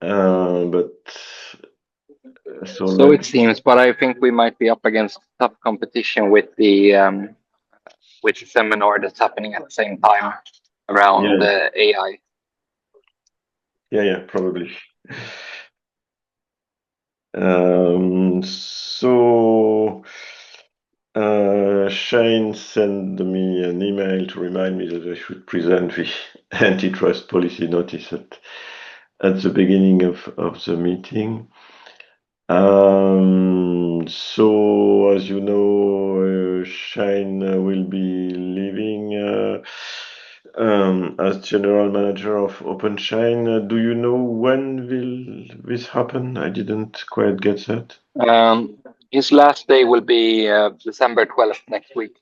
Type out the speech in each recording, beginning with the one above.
But So it seems, but I think we might be up against tough competition with the seminar that's happening at the same time around AI. Yeah, probably. Shane sent me an email to remind me that I should present the antitrust policy notice at the beginning of the meeting. So, as you know, Shane will be leaving as general manager of OpenChain. Do you know when will this happen? I didn't quite get that. His last day will be December 12th next week.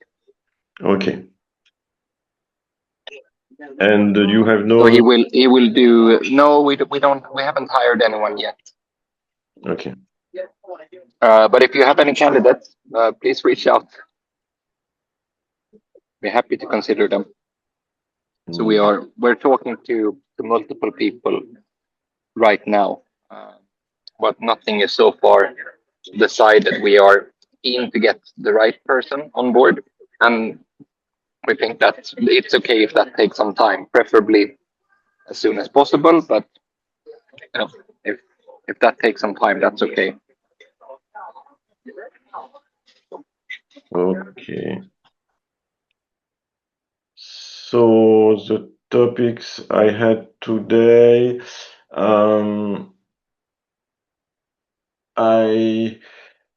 Okay. And you have So he no. will do. No, we don't. We haven't hired anyone yet. Okay. But if you have any candidates, please reach out. We're happy to consider them. So we're talking to multiple people right now, but nothing is so far decided. We are keen to get the right person on board, and we think that it's okay if that takes some time, preferably as soon as possible. But you know, if that takes some time, that's okay. Okay. So the topics I had today, I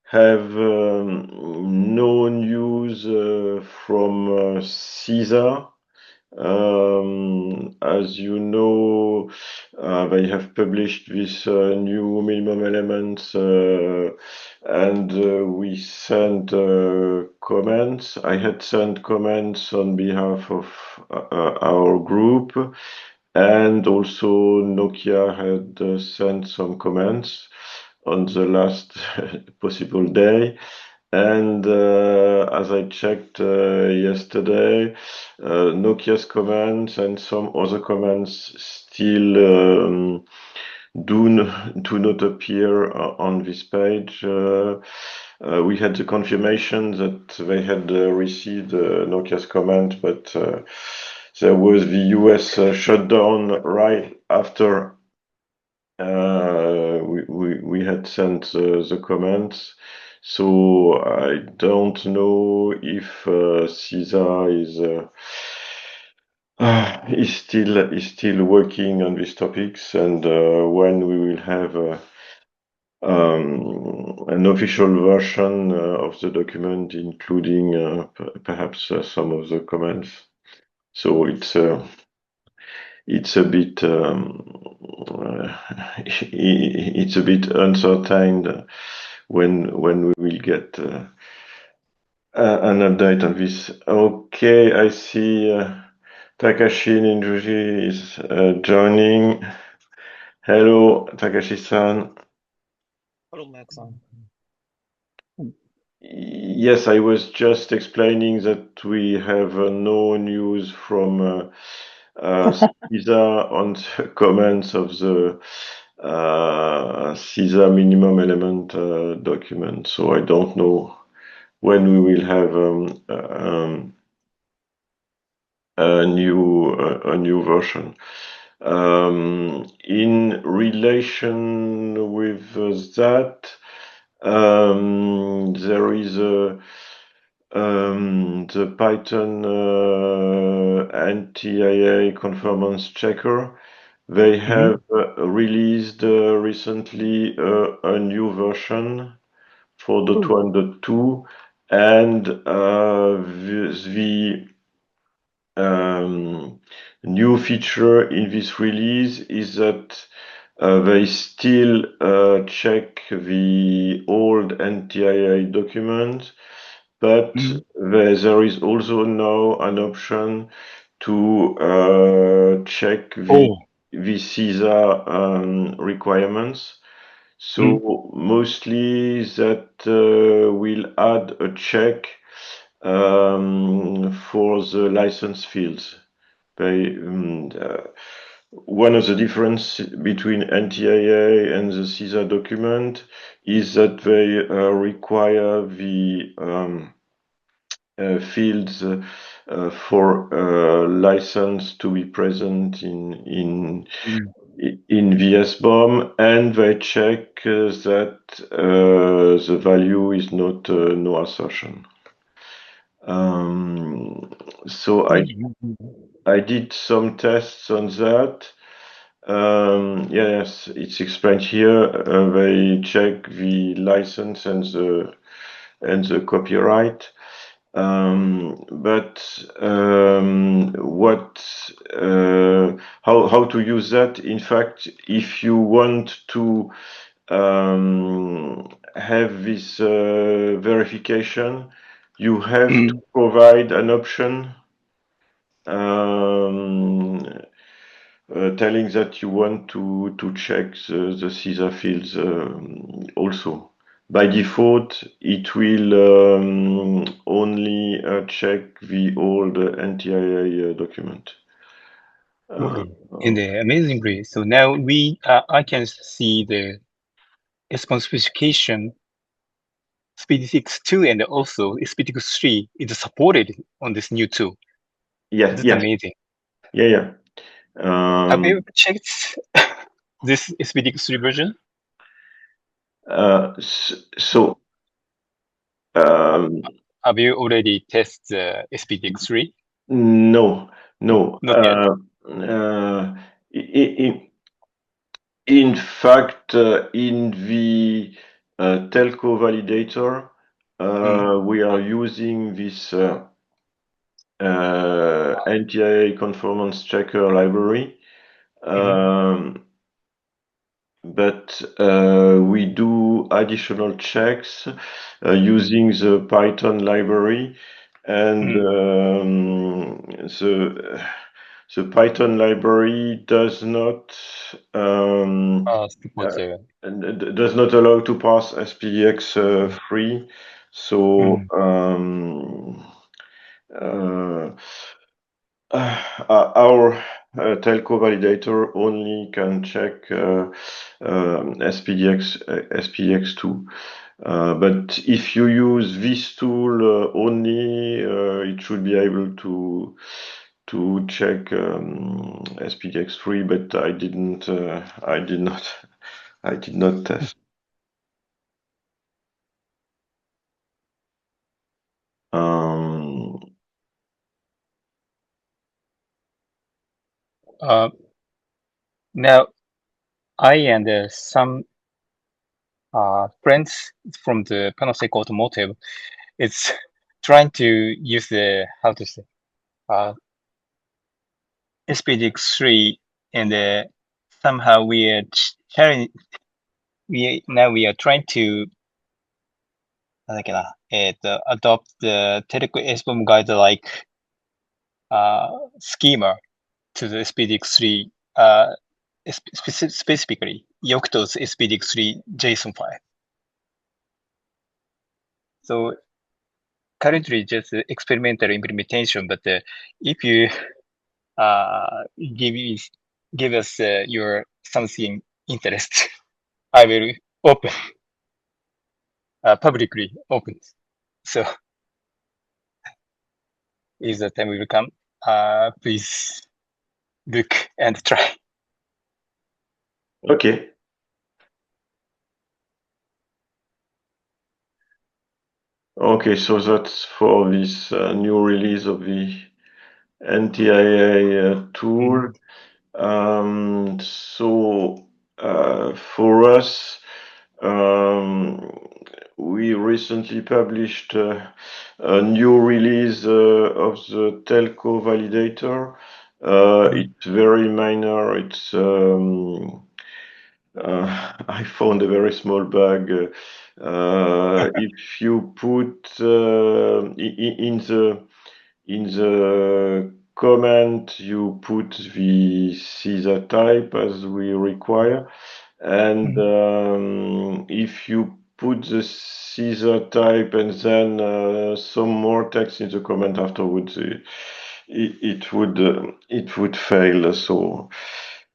have no news from CISA. As you know, they have published this new minimum elements, and we sent comments. I had sent comments on behalf of our group, and also Nokia had sent some comments on the last possible day. And as I checked yesterday, Nokia's comments and some other comments still do not appear on this page. We had the confirmation that they had received Nokia's comment, but there was the US shutdown right after we had sent the comments. So I don't know if CISA is still working on these topics, and when we will have an official version of the document, including perhaps some of the comments. So it's a bit it's a bit uncertain when we will get an update on this. Okay, I see Takashi Ninjuji is joining. Hello, Takashi-san. Hello, Max-san. Yes, I was just explaining that we have no news from CISA on the comments of the CISA minimum element document. So I don't know when we will have a new version. In relation with that, there is the Python anti-IA conformance checker. They have released recently a new version for the 2.2, and the new feature in this release is that they still check the old NTIA document, but there is also now an option to check the CISA requirements. So mostly that will add a check for the license fields. one of the difference between NTIA and the CISA document is that they require the fields for license to be present in VSBOM, and they check that the value is not no assertion. So I did some tests on that. Yes, it's explained here. They check the license and the copyright. But how to use that? In fact, if you want to have this verification, you have to provide an option telling that you want to check the CISA fields also. By default, it will only check the old NTIA document. Okay, and amazingly, so now I can see the SPON specification SPDX2 and also SPDX3 is supported on this new tool. Yeah, That's amazing. Yeah. Have you ever checked this SPDX3 version? Have you already tested SPDX3? No. Not yet. In fact, in the telco validator, we are using this NTIA conformance checker library. But we do additional checks using the Python library, and the Python library does not allow to pass SPDX free. So our telco validator only can check SPDX2. But if you use this tool only, it should be able to check SPDX3, but I did not test. Now, I and some friends from the Panasonic Automotive is trying to use the SPDX3, and somehow we are trying we are trying to adopt the Telco SBOM guide like schema to the SPDX3 specifically Yocto's SPDX3 JSON file. So currently just experimental implementation, but if you give us your something interest, I will open publicly open. So if the time will come, please look and try. Okay. Okay, so that's for this new release of the NTIA tool. So for us, we recently published a new release of the telco validator. It's very minor. It's I found a very small bug. If you put in the comment, you put the CISA type as we require, and if you put the CISA type and then some more text in the comment afterwards, it would fail. So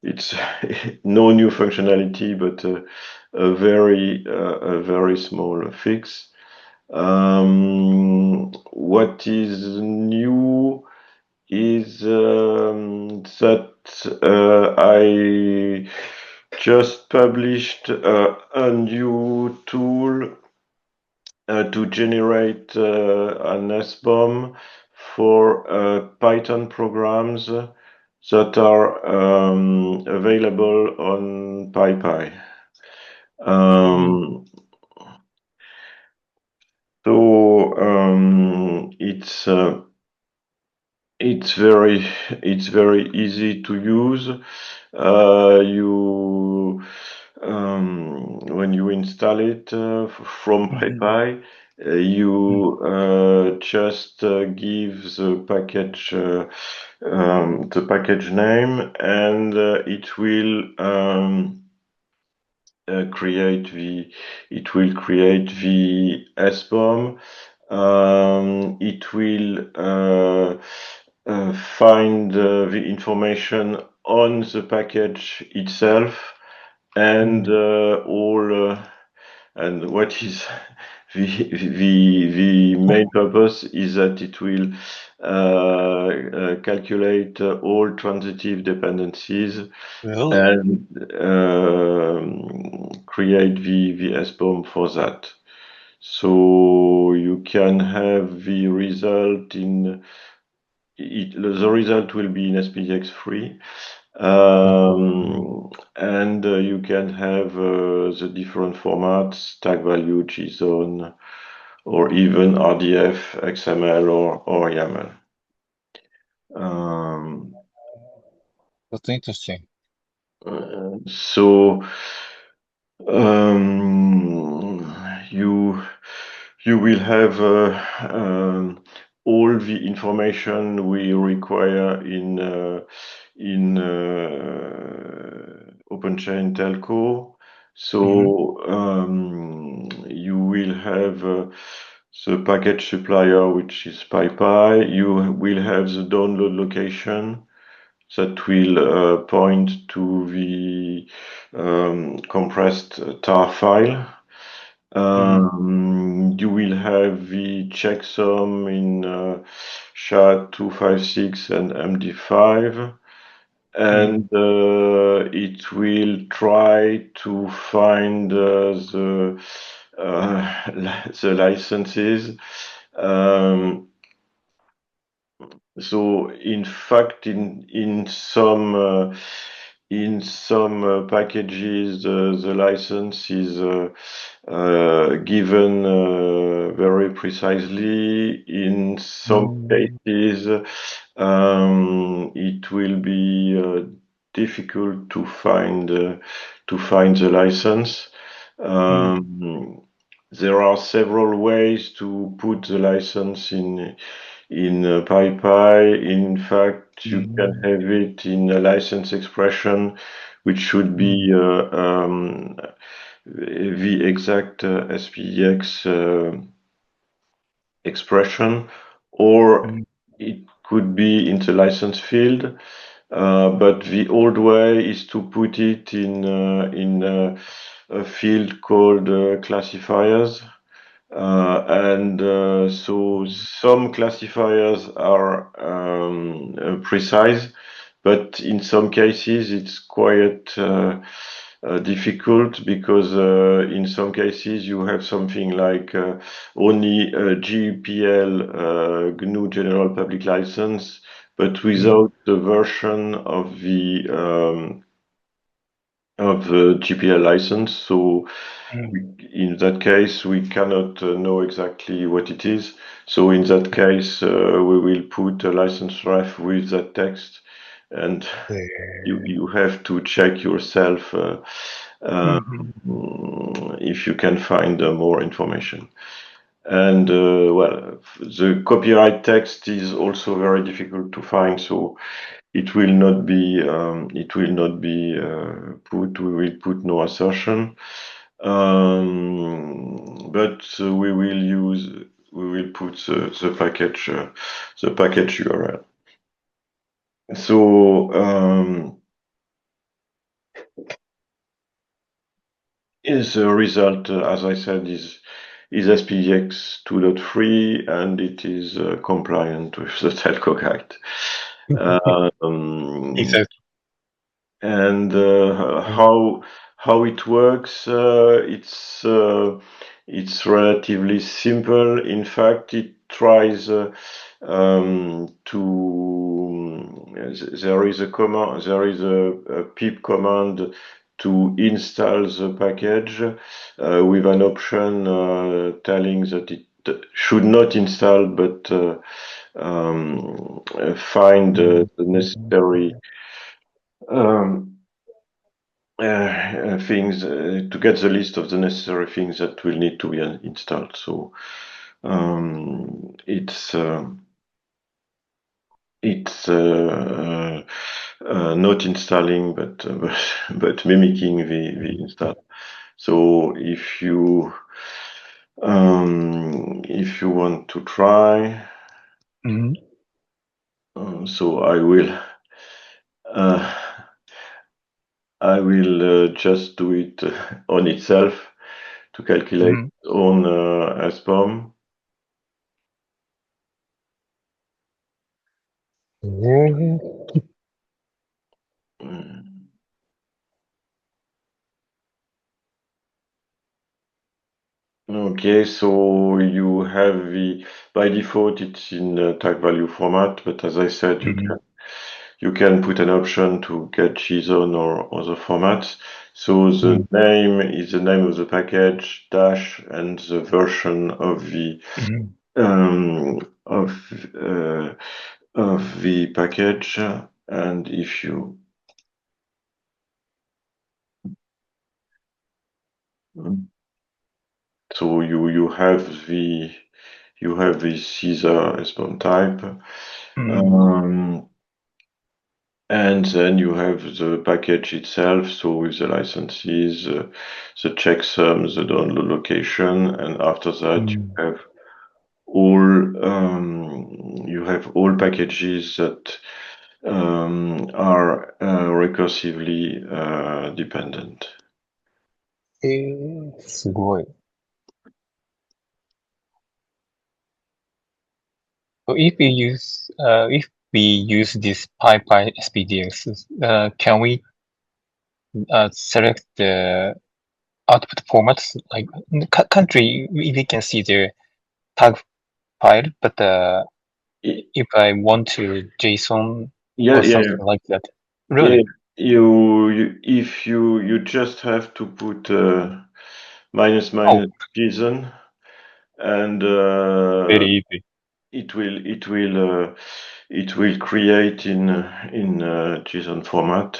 it's no new functionality, but a very small fix. What is new is that I just published a new tool to generate an SBOM for Python programs that are available on PyPy. Um, it's very easy to use. You when you install it from PyPy, you just give the package name, and it will create the SBOM. It will find the information on the package itself, and and what is the main purpose is that it will calculate all transitive dependencies Really? and create the SBOM for that. So you can have the result in it. The result will be in SPDX3, and you can have the different formats: tag value, JSON, or even RDF, XML, or YAML. That's interesting. So you will have all the information we require in OpenChain Telco. So you will have the package supplier, which is PyPy. You will have the download location that will point to the compressed tar file. You will have the checksum in SHA-256 and MD5, and it will try to find the licenses. So in fact, in some packages, the license is given very precisely. In some cases, it will be difficult to find the license. There are several ways to put the license in PyPy. In fact, you can have it in a license expression, which should be the exact SPDX expression, or it could be in the license field. But the old way is to put it in a field called classifiers. So some classifiers are precise, but in some cases it's quite difficult, because in some cases you have something like only GPL GNU General Public License, but without the version of the GPL license. So in that case, we cannot know exactly what it is. So in that case, we will put a license ref with that text, and you have to check yourself if you can find more information. And well, the copyright text is also very difficult to find, so it will not be put. We will put no assertion, but we will put the package URL. So is the result, as I said, is SPX 2.3, and it is compliant with the Telco Guide. Exactly. And how it works, it's relatively simple. In fact, it tries there is a command, there is a pip command to install the package with an option telling that it should not install, but find the necessary um, things to get the list of the necessary things that will need to be installed. So it's not installing, but but mimicking the install. So if you want to try, so I will just do it on itself to calculate on SBOM. Okay, so you have by default it's in tag value format, but as I said, you can put an option to get JSON or other formats. So the name is the name of the package dash and the version of the of the package, and if you so you have the Caesar SBOM type. And then you have the package itself, so with the licenses, the checksum, the download location, and after that you have all packages that are recursively dependent. すごい。So if we use this PyPy SPDX, can we select the output formats? Like in the country, we can see the tag file, but if I want to JSON or something like that, really? If you just have to put minus JSON, and very easy. it will create in JSON format.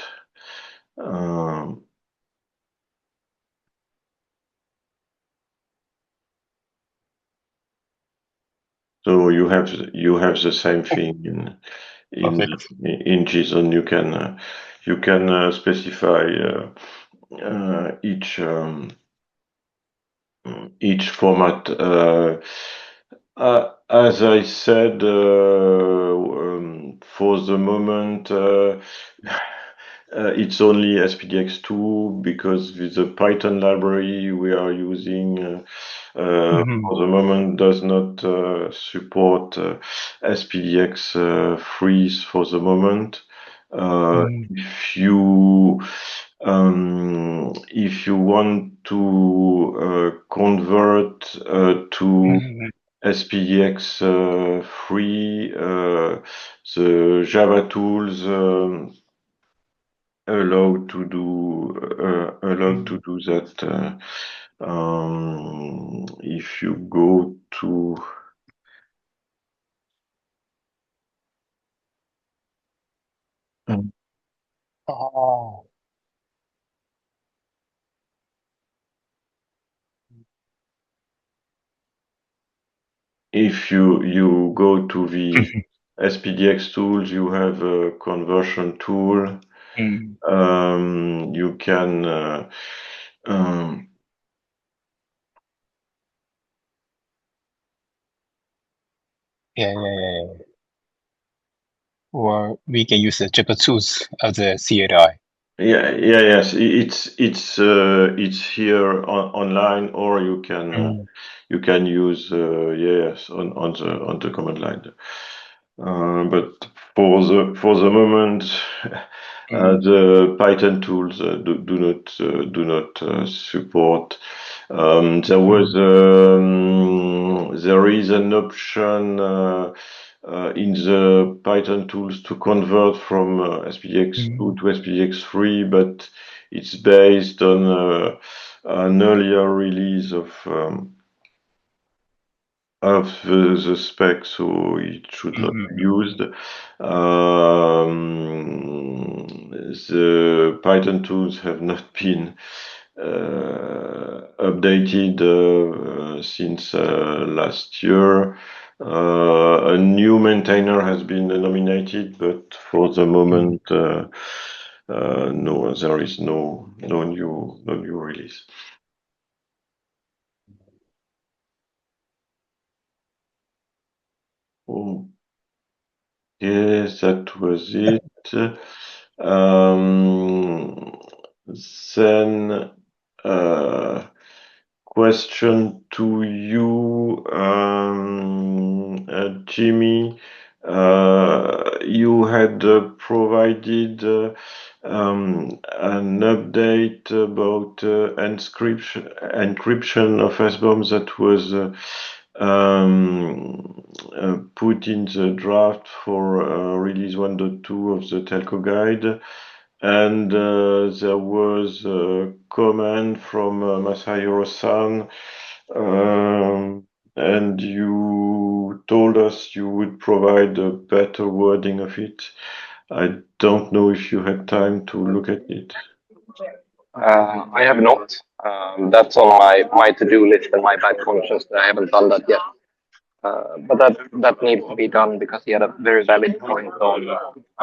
So you have the same thing in JSON. You can specify each format. As I said, for the moment, it's only SPDX2 because with the Python library we are using for the moment does not support SPDX freeze for the moment. If you want to convert to SPDX free, the Java tools allow to do that. If you go to if you go to the SPDX tools, you have a conversion tool. You can Or we can use the Java tools as a CLI. Yes. It's here online, or you can use yes on the command line. But for the moment, the Python tools do not support. There is an option in the Python tools to convert from SPDX2 to SPDX3, but it's based on an earlier release of the spec, so it should not be used. The Python tools have not been updated since last year. A new maintainer has been nominated, but for the moment, no, there is no new release. Yes, that was it. Then question to you, Jimmy. You had provided an update about encryption of SBOM that was put in the draft for release 1.2 of the telco guide. And there was a comment from Masahiro-san, and you told us you would provide a better wording of it. I don't know if you had time to look at it. I have not. That's on my to-do list and my back functions that I haven't done that yet. But that needs to be done because he had a very valid point on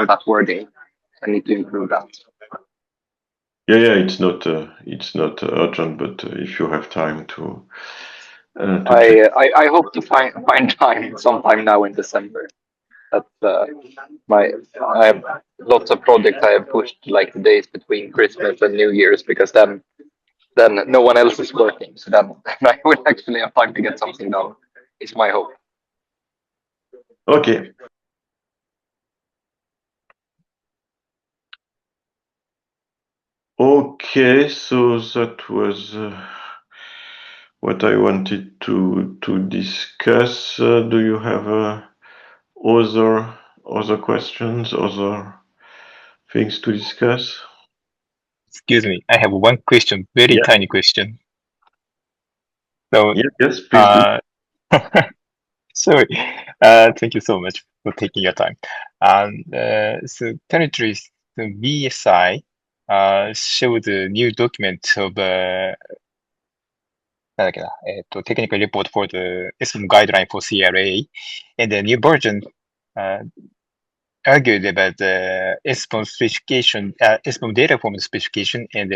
that wording. I need to improve that. Yeah, it's not urgent, but if you have time to check. I hope to find time sometime now in December. That's I have lots of projects I have pushed like the days between Christmas and New Year's because then no one else is working. So then I will actually have time to get something done. It's my hope. Okay. Okay, so that was what I wanted to discuss. Do you have other questions, other things to discuss? Excuse me, I have one question, very Yeah. tiny question. So, Yes, please do. sorry, thank you so much for taking your time. So currently, the BSI showed a new document of technical report for the SBOM guideline for CRA, and the new version argued about the SBOM specification, SBOM data form specification, and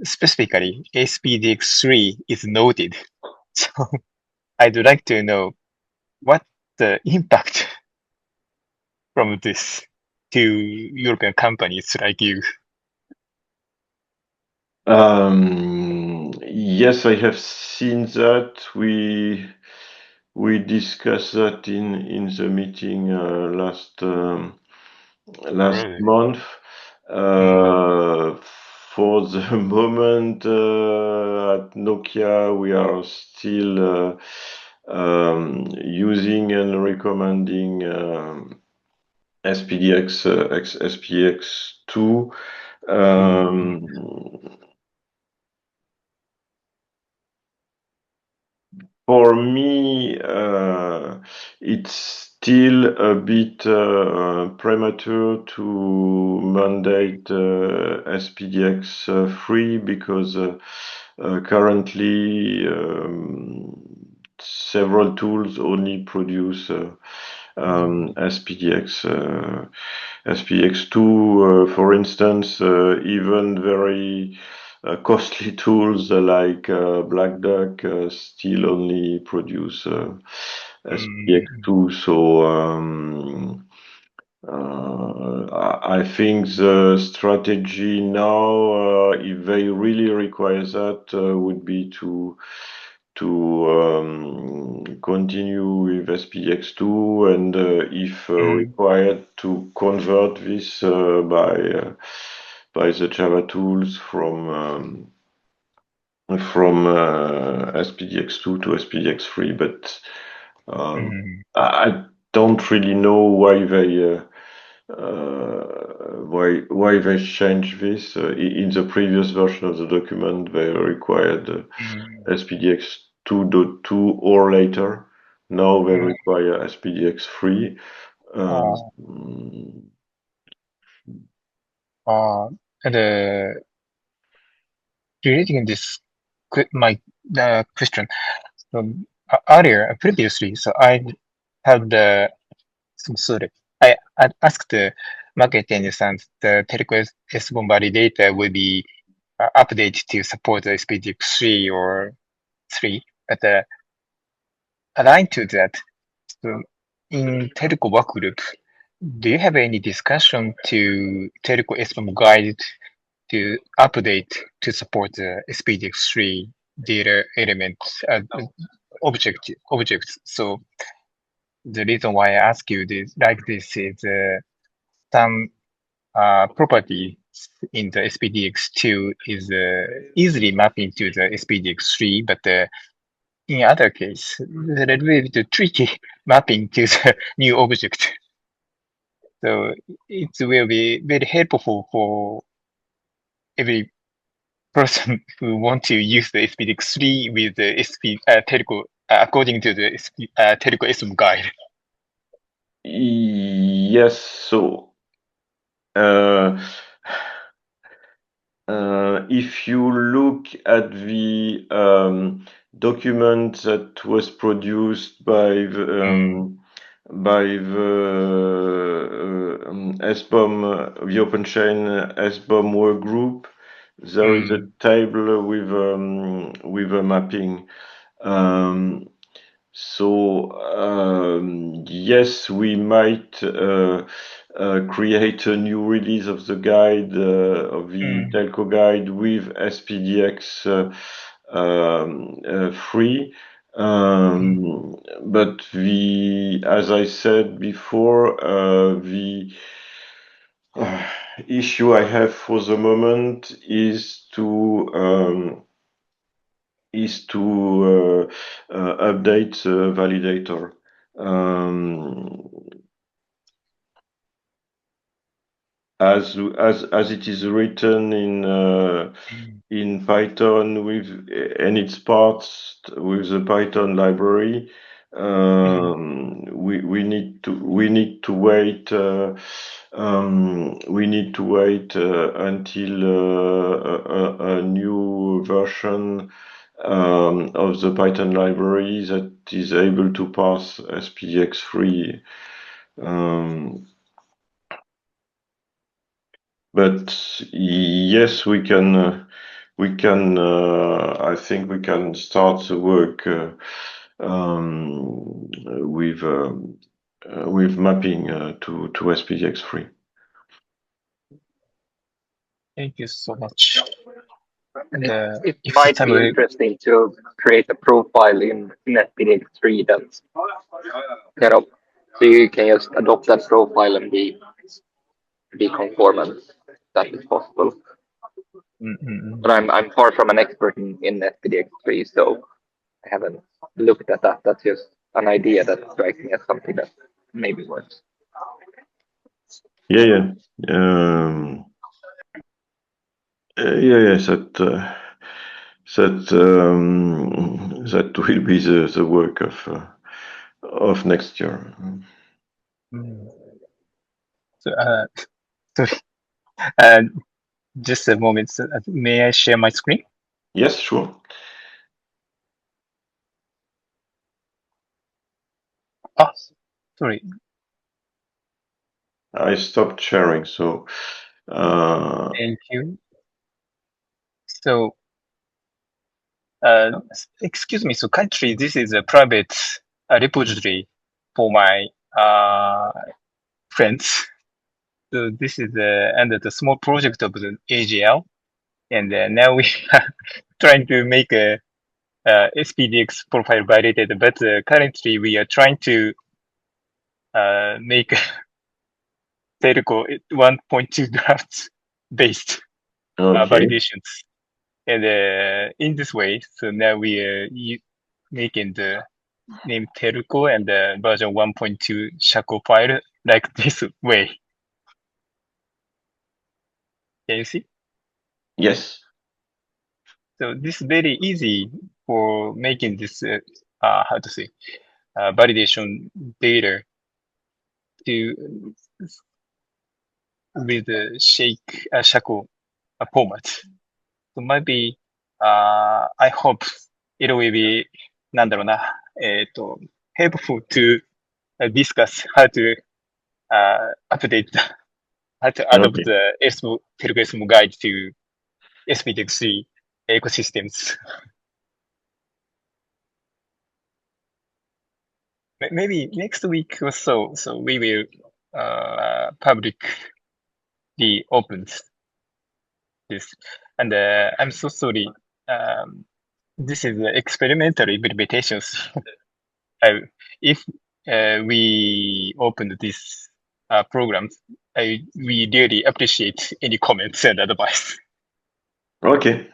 specifically SPDX3 is noted. So I'd like to know what the impact from this to European companies like you. Yes, I have seen that. We discussed that in the meeting last Really? month. For the moment, at Nokia, we are still using and recommending SPDX SPX2. For me, it's still a bit premature to mandate SPDX3 because currently several tools only produce SPX2, for instance, even very costly tools like Black Duck still only produce SPX2. So I think the strategy now, if they really require that, would be to continue with SPX2 and if required to convert this by the Java tools from SPDX2 to SPDX3, but I don't really know why they changed this. In the previous version of the document, they required SPDX 2.2 or later. Now they require SPDX 3. And relating this my question earlier previously, so I had I asked the market attendants the Telco S1 validator will be updated to support the SPDX 3 or 3, but aligned to that, so in Telco work group, do you have any discussion to Telco S1 guide to update to support the SPDX3 data elements objects? So the reason why I ask you this like this is some property in the SPDX2 is easily mapping to the SPDX3, but in other case, it's a little bit tricky mapping to the new object. So it will be very helpful for every person who want to use the SPDX3 with the Telco according to the Telco SM guide. Yes, so if you look at the document that was produced by the SBOM, the OpenChain SBOM work group, there is a table with a mapping. Yes, we might create a new release of the guide, of the telco guide with SPDX 3. But as I said before, the issue I have for the moment is to update the validator. As it is written in Python and its parts with the Python library, we need to wait. We need to wait until a new version of the Python library that is able to pass SPX3. But yes, we can. I think we can start the work with mapping to SPX3. Thank you so much. And, it might be interesting to create a profile in SPDX3 that's so you can just adopt that profile and be conformant. That is possible. But I'm far from an expert in SPDX3, so I haven't looked at that. That's just an idea that strikes me as something that maybe works. Yes. That will be the work of next year. So, sorry. Just a moment. So, may I share my screen? Yes, sure. Oh, sorry. I stopped sharing, so. Thank you. So, excuse me. So, currently, this is a private repository for my friends. So this is under the small project of the AGL, and now we are trying to make a SPDX profile validated, but currently we are trying to make Telco 1.2 drafts based Okay. validations. And in this way, so now we are making the name Telco and the version 1.2 Shaco file like this way. Can you see? Yes. So this is very easy for making this, how to say, validation data to with the Shaco format. So maybe, I hope it will be, なんだろうな、helpful to discuss how to update, how to adopt Okay. the Telco guide to SPTX3 ecosystems. Maybe next week or so, so we will public the opens this. And I'm so sorry. This is experimental implementations. If we open this program, we really appreciate any comments and advice. Okay.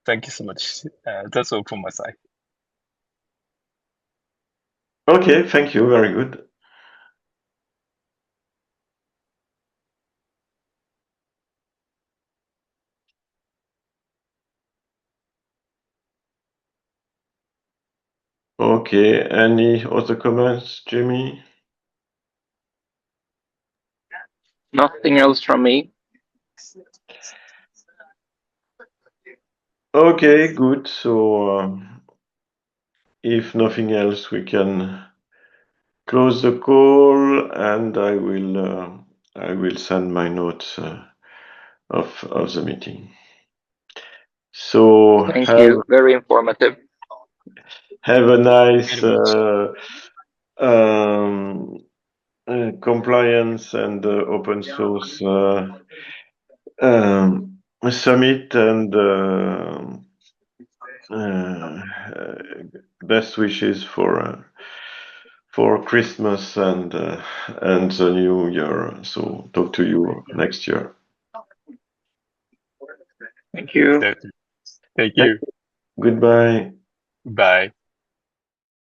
Thank you so much. That's all from my side. Okay. Thank you. Very good. Okay. Any other comments, Jimmy? Nothing else from me. Okay. Good. So, if nothing else, we can close the call, and I will send my notes of the meeting. So Thank you. Very informative. have a nice Very compliance and open source summit, and best wishes for Christmas and the new year. So talk to you next year. Thank you. much. Thank you. Goodbye. Bye.